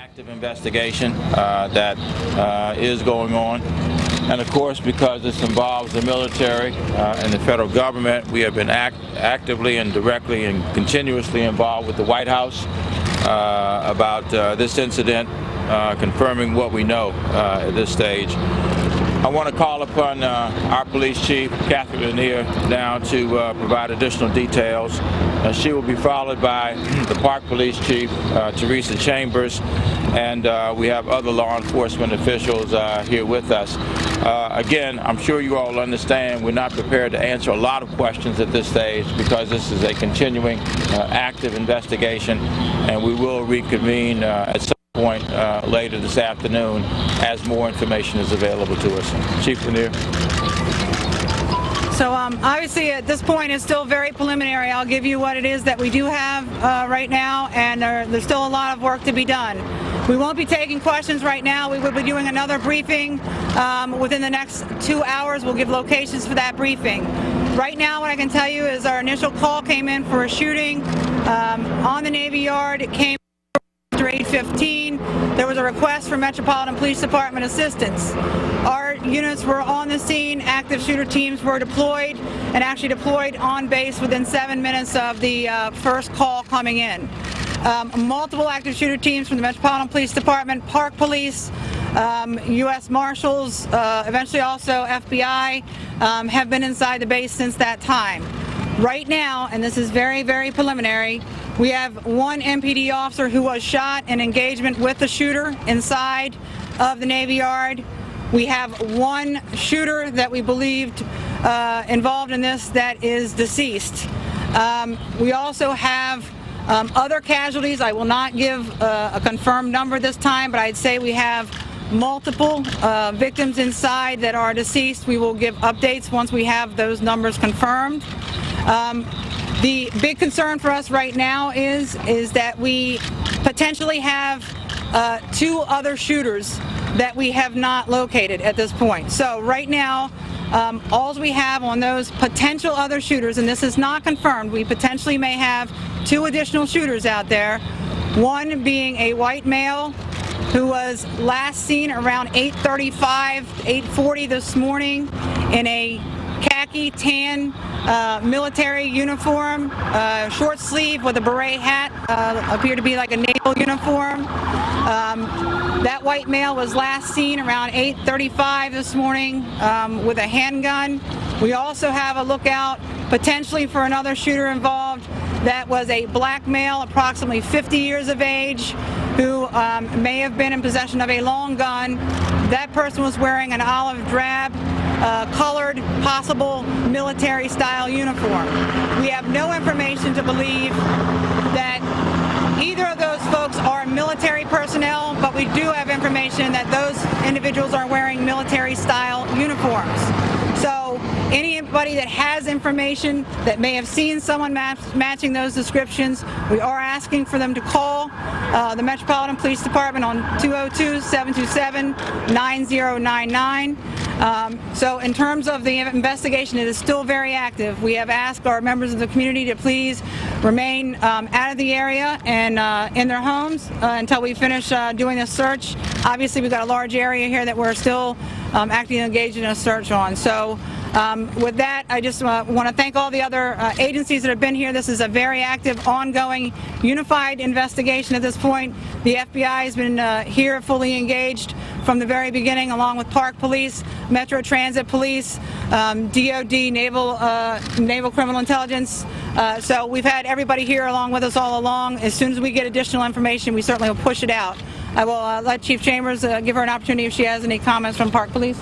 active investigation that is going on. And of course, because this involves the military and the federal government, we have been actively and directly and continuously involved with the White House about this incident, confirming what we know at this stage. I want to call upon our police chief, Cathy Lanier, now to provide additional details. She will be followed by the Park Police Chief, Teresa Chambers, and we have other law enforcement officials here with us. Again, I'm sure you all understand we're not prepared to answer a lot of questions at this stage because this is a continuing active investigation, and we will reconvene at some point later this afternoon as more information is available to us. Chief Lanier. So obviously at this point it's still very preliminary. I'll give you what it is that we do have right now, and there's still a lot of work to be done. We won't be taking questions right now. We will be doing another briefing within the next 2 hours. We'll give locations for that briefing. Right now what I can tell you is our initial call came in for a shooting on the Navy Yard. It came after 8:15. There was a request for Metropolitan Police Department assistance. Our units were on the scene. Active shooter teams were deployed and actually deployed on base within 7 minutes of the first call coming in. Multiple active shooter teams from the Metropolitan Police Department, Park Police, U.S. Marshals, eventually also FBI, have been inside the base since that time. Right now, and this is very, very preliminary, we have one MPD officer who was shot in engagement with the shooter inside of the Navy Yard. We have one shooter that we believed involved in this that is deceased. We also have other casualties. I will not give a confirmed number this time, but I'd say we have multiple victims inside that are deceased. We will give updates once we have those numbers confirmed. The big concern for us right now is that we potentially have 2 other shooters that we have not located at this point. So right now, all we have on those potential other shooters, and this is not confirmed, we potentially may have 2 additional shooters out there. One being a white male who was last seen around 8:35, 8:40 this morning in a khaki tan military uniform, short sleeve with a beret hat, appeared to be like a naval uniform. That white male was last seen around 8:35 this morning with a handgun. We also have a lookout potentially for another shooter involved. That was a black male, approximately 50 years of age, who may have been in possession of a long gun. That person was wearing an olive drab colored, possible military-style uniform. We have no information to believe that either of those folks are military personnel, but we do have information that those individuals are wearing military-style uniforms. So anybody that has information that may have seen someone matching those descriptions, we are asking for them to call the Metropolitan Police Department on 202-727-9099. So in terms of the investigation, it is still very active. We have asked our members of the community to please remain out of the area and in their homes until we finish doing this search. Obviously, we've got a large area here that we're still actively engaged in a search on. So with that, I just want to thank all the other agencies that have been here. This is a very active, ongoing, unified investigation at this point. The FBI has been here fully engaged from the very beginning, along with Park Police, Metro Transit Police, DOD, Naval Criminal Intelligence. So we've had everybody here along with us all along. As soon as we get additional information, we certainly will push it out. I will let Chief Chambers give her an opportunity if she has any comments from Park Police.